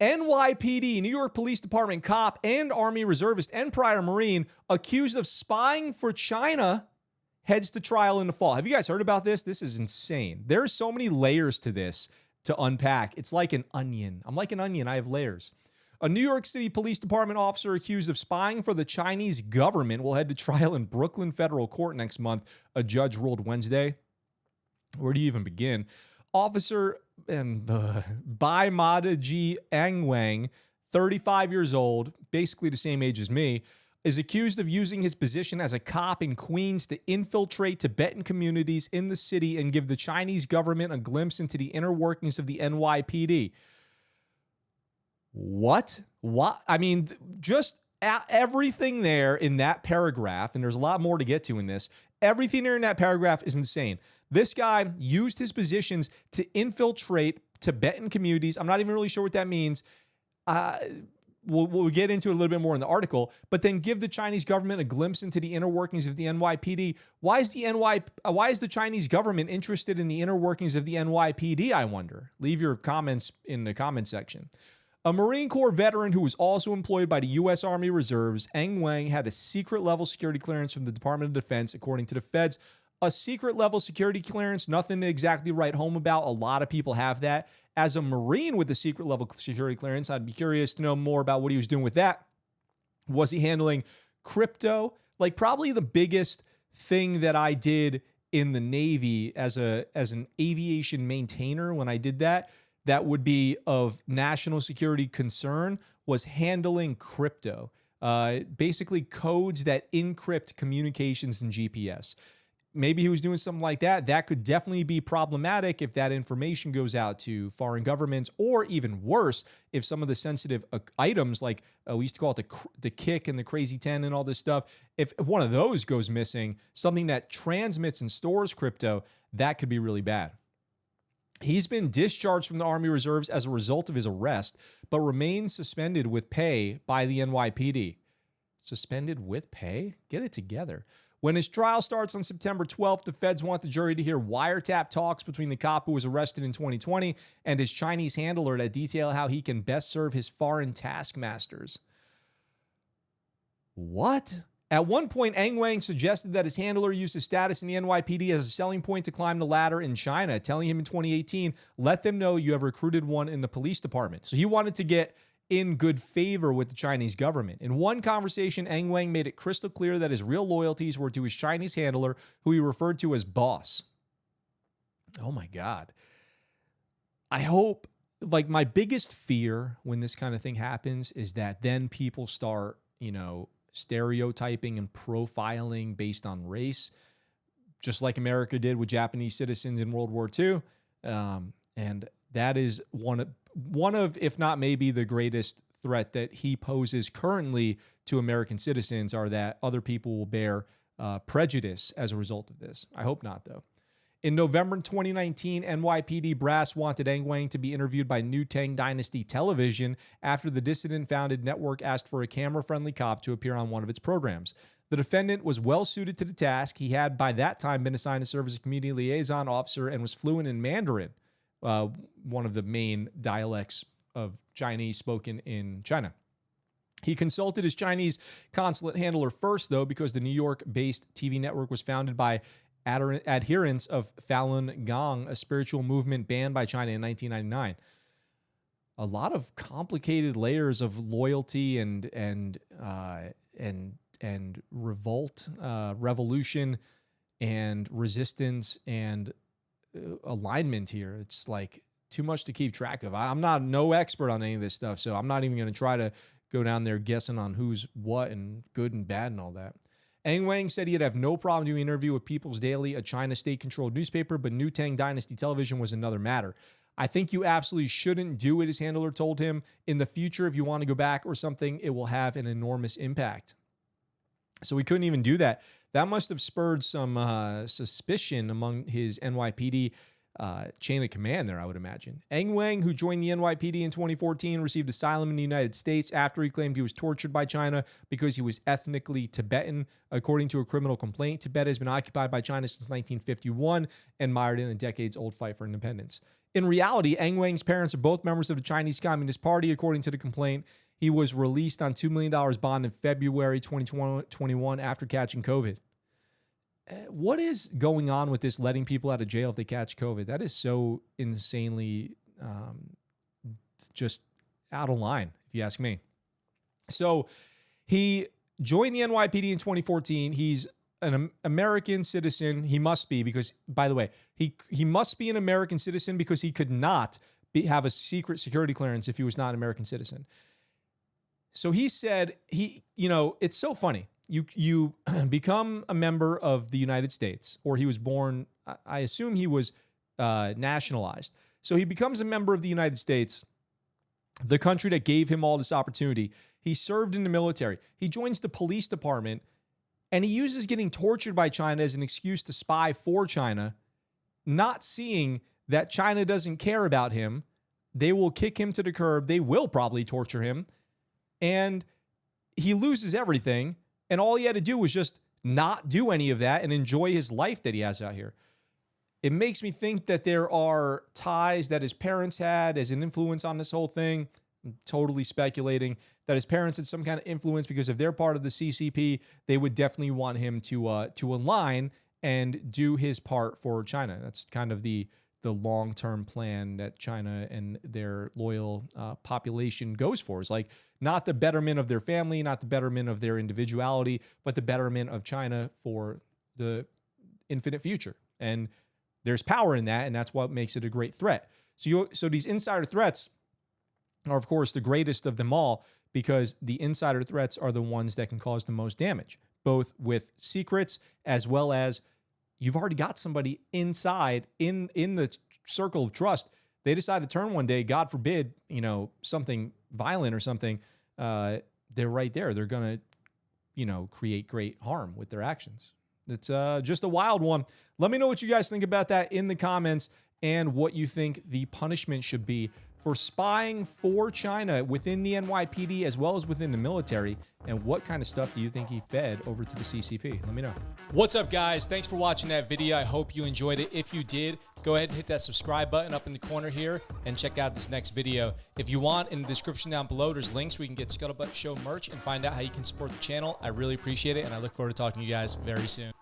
NYPD, New York Police Department cop and Army reservist and prior Marine accused of spying for China heads to trial in the fall. Have you guys heard about this? This is insane. There's so many layers to this to unpack. It's like an onion. I'm like an onion. I have layers. A New York City Police Department officer accused of spying for the Chinese government will head to trial in Brooklyn federal court next month, a judge ruled Wednesday. Where do you even begin? Officer Bai Madaji Angwang, 35 years old, basically the same age as me, is accused of using his position as a cop in Queens to infiltrate Tibetan communities in the city and give the Chinese government a glimpse into the inner workings of the NYPD. What? I mean, just everything there in that paragraph, and there's a lot more to get to in this, everything there in that paragraph is insane. This guy used his positions to infiltrate Tibetan communities. I'm not even really sure what that means. We'll get into it a little bit more in the article, but then give the Chinese government a glimpse into the inner workings of the NYPD. Why is the Chinese government interested in the inner workings of the NYPD, I wonder? Leave your comments in the comment section. A Marine Corps veteran who was also employed by the U.S. Army Reserves, Eng Wang had a secret-level security clearance from the Department of Defense, according to the feds. A secret-level security clearance, nothing to exactly write home about. A lot of people have that. As a Marine with a secret-level security clearance, I'd be curious to know more about what he was doing with that. Was he handling crypto? Like, probably the biggest thing that I did in the Navy as an aviation maintainer when I did that would be of national security concern was handling crypto. Basically codes that encrypt communications and GPS. Maybe he was doing something like that. That could definitely be problematic if that information goes out to foreign governments, or even worse, if some of the sensitive items, like we used to call it the kick and the crazy 10 and all this stuff, if one of those goes missing, something that transmits and stores crypto, that could be really bad. He's been discharged from the Army Reserves as a result of his arrest, but remains suspended with pay by the NYPD. Suspended with pay? Get it together. When his trial starts on September 12th, the feds want the jury to hear wiretap talks between the cop who was arrested in 2020 and his Chinese handler that detail how he can best serve his foreign taskmasters. What? At one point, Eng Wang suggested that his handler used his status in the NYPD as a selling point to climb the ladder in China, telling him in 2018, let them know you have recruited one in the police department. So he wanted to get in good favor with the Chinese government. In one conversation, Eng Wang made it crystal clear that his real loyalties were to his Chinese handler, who he referred to as boss. Oh my God. I hope, like, my biggest fear when this kind of thing happens is that then people start, stereotyping and profiling based on race, just like America did with Japanese citizens in World War II. And that is one of, if not maybe the greatest threat that he poses currently to American citizens, are that other people will bear prejudice as a result of this. I hope not, though. In November 2019, NYPD brass wanted Eng Wang to be interviewed by New Tang Dynasty Television after the dissident-founded network asked for a camera-friendly cop to appear on one of its programs. The defendant was well-suited to the task. He had, by that time, been assigned to serve as a community liaison officer and was fluent in Mandarin, one of the main dialects of Chinese spoken in China. He consulted his Chinese consulate handler first, though, because the New York-based TV network was founded by adherents of Falun Gong, a spiritual movement banned by China in 1999. A lot of complicated layers of loyalty and revolt, revolution, and resistance and alignment here. It's like too much to keep track of. I'm no expert on any of this stuff, so I'm not even going to try to go down there guessing on who's what and good and bad and all that. Eng Wang said he'd have no problem doing an interview with People's Daily, a China state-controlled newspaper, but New Tang Dynasty Television was another matter. I think you absolutely shouldn't do it, his handler told him. In the future, if you want to go back or something, it will have an enormous impact. So he couldn't even do that. That must have spurred some suspicion among his NYPD chain of command there, I would imagine. Eng Wang, who joined the NYPD in 2014, received asylum in the United States after he claimed he was tortured by China because he was ethnically Tibetan. According to a criminal complaint, Tibet has been occupied by China since 1951 and mired in a decades-old fight for independence. In reality, Ang Wang's parents are both members of the Chinese Communist Party, according to the complaint. He was released on $2 million bond in February 2021 after catching COVID. What is going on with this letting people out of jail if they catch COVID? That is so insanely just out of line, if you ask me. So he joined the NYPD in 2014. He's an American citizen. He must be, because, by the way, he must be an American citizen because he could not have a secret security clearance if he was not an American citizen. So he said it's so funny. You become a member of the United States, or he was born, I assume he was nationalized. So he becomes a member of the United States, the country that gave him all this opportunity. He served in the military. He joins the police department, and he uses getting tortured by China as an excuse to spy for China, not seeing that China doesn't care about him. They will kick him to the curb. They will probably torture him. And he loses everything. And all he had to do was just not do any of that and enjoy his life that he has out here. It makes me think that there are ties that his parents had as an influence on this whole thing. I'm totally speculating that his parents had some kind of influence, because if they're part of the CCP, they would definitely want him to align and do his part for China. That's kind of the long-term plan that China and their loyal population goes for. Is like not the betterment of their family, not the betterment of their individuality, but the betterment of China for the infinite future. And there's power in that, and that's what makes it a great threat. So these insider threats are, of course, the greatest of them all, because the insider threats are the ones that can cause the most damage, both with secrets as well as you've already got somebody inside in the circle of trust. They decide to turn one day, God forbid, something violent or something. They're right there. They're going to, create great harm with their actions. It's just a wild one. Let me know what you guys think about that in the comments, and what you think the punishment should be for spying for China within the NYPD as well as within the military, and what kind of stuff do you think he fed over to the CCP? Let me know. What's up, guys? Thanks for watching that video. I hope you enjoyed it. If you did, go ahead and hit that subscribe button up in the corner here and check out this next video. If you want, in the description down below, there's links where you can get Scuttlebutt Show merch and find out how you can support the channel. I really appreciate it, and I look forward to talking to you guys very soon.